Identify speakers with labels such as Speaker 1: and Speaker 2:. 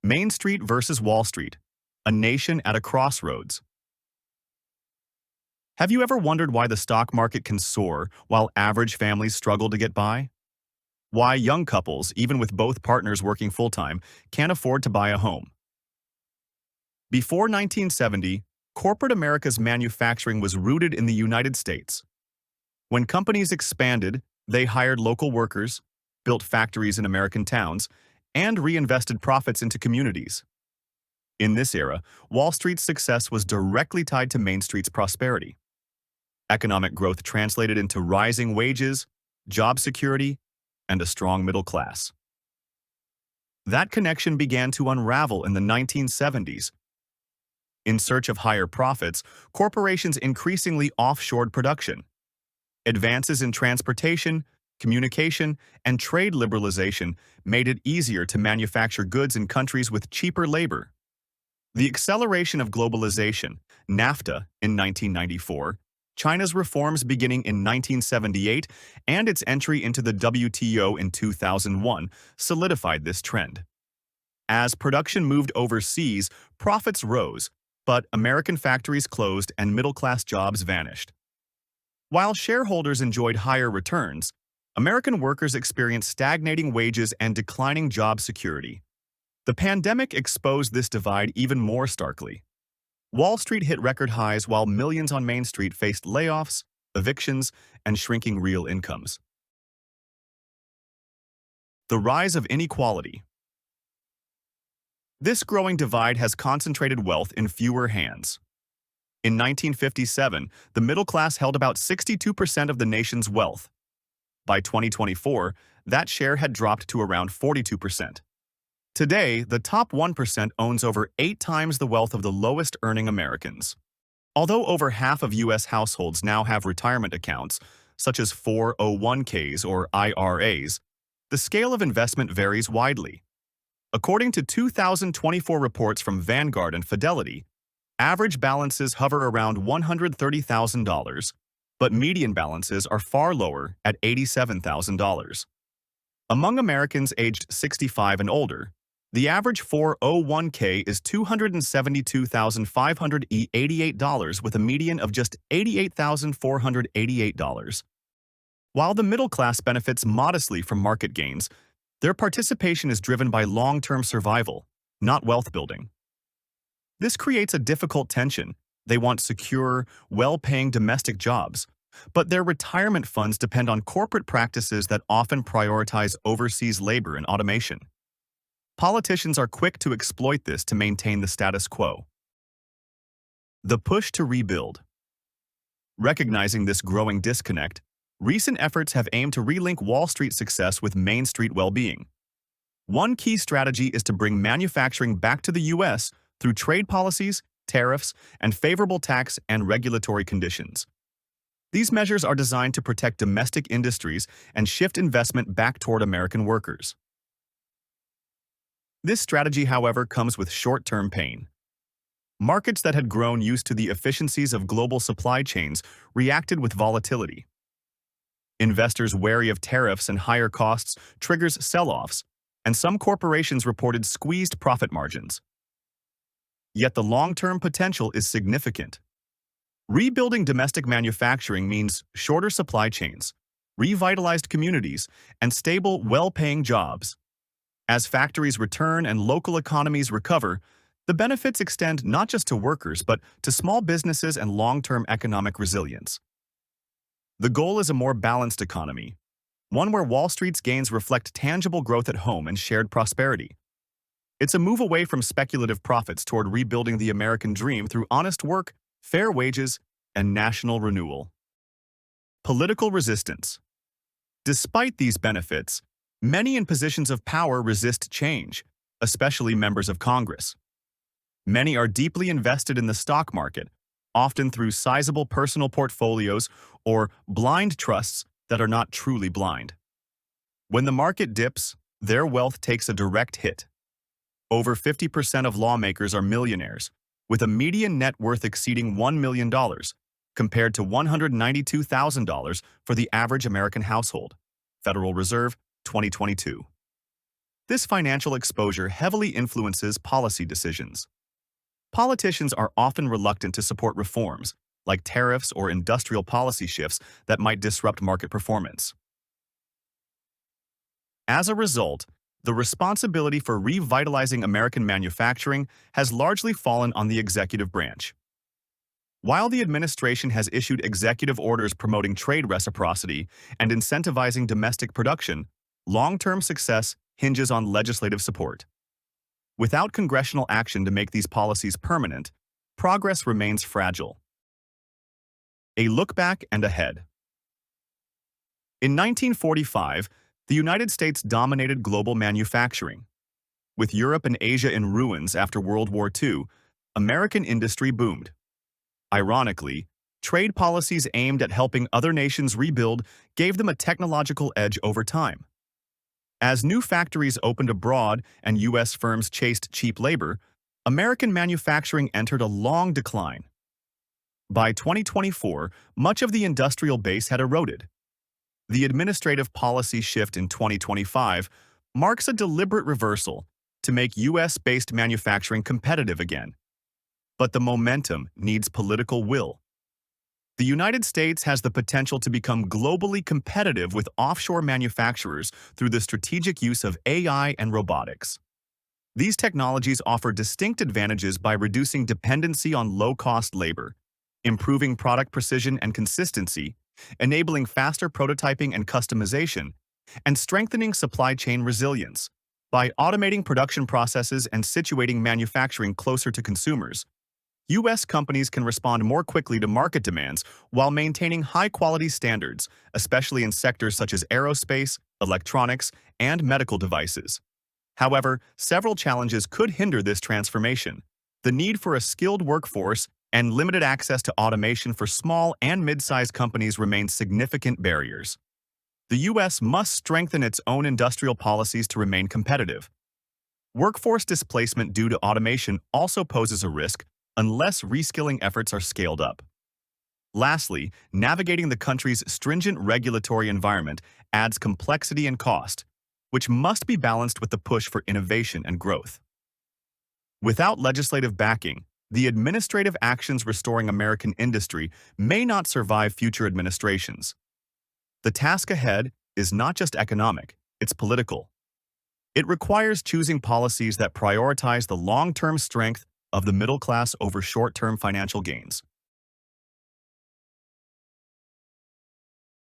Speaker 1: Main Street versus Wall Street, a nation at a crossroads. Have you ever wondered why the stock market can soar while average families struggle to get by? Why young couples, even with both partners working full-time, can't afford to buy a home? Before 1970, corporate America's manufacturing was rooted in the United States. When companies expanded, they hired local workers, built factories in American towns, and reinvested profits into communities. In this era, Wall Street's success was directly tied to Main Street's prosperity. Economic growth translated into rising wages, job security, and a strong middle class. That connection began to unravel in the 1970s. In search of higher profits, corporations increasingly offshored production. Advances in transportation, communication, and trade liberalization made it easier to manufacture goods in countries with cheaper labor. The acceleration of globalization, NAFTA in 1994, China's reforms beginning in 1978, and its entry into the WTO in 2001 solidified this trend. As production moved overseas, profits rose, but American factories closed and middle-class jobs vanished. While shareholders enjoyed higher returns, American workers experienced stagnating wages and declining job security. The pandemic exposed this divide even more starkly. Wall Street hit record highs while millions on Main Street faced layoffs, evictions, and shrinking real incomes. The rise of inequality. This growing divide has concentrated wealth in fewer hands. In 1957, the middle class held about 62% of the nation's wealth. By 2024, that share had dropped to around 42%. Today, the top 1% owns over 8 times the wealth of the lowest-earning Americans. Although over half of U.S. households now have retirement accounts, such as 401ks or IRAs, the scale of investment varies widely. According to 2024 reports from Vanguard and Fidelity, average balances hover around $130,000, but median balances are far lower at $87,000. Among Americans aged 65 and older, the average 401k is $272,588 with a median of just $88,488. While the middle class benefits modestly from market gains, their participation is driven by long-term survival, not wealth building. This creates a difficult tension. They want secure, well-paying domestic jobs, but their retirement funds depend on corporate practices that often prioritize overseas labor and automation. Politicians are quick to exploit this to maintain the status quo. The push to rebuild. Recognizing this growing disconnect, recent efforts have aimed to relink Wall Street success with Main Street well-being. One key strategy is to bring manufacturing back to the U.S. through trade policies, tariffs, and favorable tax and regulatory conditions. These measures are designed to protect domestic industries and shift investment back toward American workers. This strategy, however, comes with short-term pain. Markets that had grown used to the efficiencies of global supply chains reacted with volatility. Investors wary of tariffs and higher costs triggers sell-offs, and some corporations reported squeezed profit margins. Yet the long-term potential is significant. Rebuilding domestic manufacturing means shorter supply chains, revitalized communities, and stable, well-paying jobs. As factories return and local economies recover, the benefits extend not just to workers but to small businesses and long-term economic resilience. The goal is a more balanced economy, one where Wall Street's gains reflect tangible growth at home and shared prosperity. It's a move away from speculative profits toward rebuilding the American dream through honest work, fair wages, and national renewal. Political resistance. Despite these benefits, many in positions of power resist change, especially members of Congress. Many are deeply invested in the stock market, often through sizable personal portfolios or blind trusts that are not truly blind. When the market dips, their wealth takes a direct hit. Over 50% of lawmakers are millionaires, with a median net worth exceeding $1 million, compared to $192,000 for the average American household. Federal Reserve, 2022. This financial exposure heavily influences policy decisions. Politicians are often reluctant to support reforms, like tariffs or industrial policy shifts that might disrupt market performance. As a result, the responsibility for revitalizing American manufacturing has largely fallen on the executive branch. While the administration has issued executive orders promoting trade reciprocity and incentivizing domestic production, long-term success hinges on legislative support. Without congressional action to make these policies permanent, progress remains fragile. A look back and ahead. In 1945, the United States dominated global manufacturing. With Europe and Asia in ruins after World War II, American industry boomed. Ironically, trade policies aimed at helping other nations rebuild gave them a technological edge over time. As new factories opened abroad and U.S. firms chased cheap labor, American manufacturing entered a long decline. By 2024, much of the industrial base had eroded. The administrative policy shift in 2025 marks a deliberate reversal to make U.S.-based manufacturing competitive again. But the momentum needs political will. The United States has the potential to become globally competitive with offshore manufacturers through the strategic use of AI and robotics. These technologies offer distinct advantages by reducing dependency on low-cost labor, improving product precision and consistency, enabling faster prototyping and customization, and strengthening supply chain resilience. By automating production processes and situating manufacturing closer to consumers, U.S. companies can respond more quickly to market demands while maintaining high-quality standards, especially in sectors such as aerospace, electronics, and medical devices. However, several challenges could hinder this transformation. The need for a skilled workforce and limited access to automation for small and mid-sized companies remain significant barriers. The U.S. must strengthen its own industrial policies to remain competitive. Workforce displacement due to automation also poses a risk unless reskilling efforts are scaled up. Lastly, navigating the country's stringent regulatory environment adds complexity and cost, which must be balanced with the push for innovation and growth. Without legislative backing, the administrative actions restoring American industry may not survive future administrations. The task ahead is not just economic, it's political. It requires choosing policies that prioritize the long-term strength of the middle class over short-term financial gains.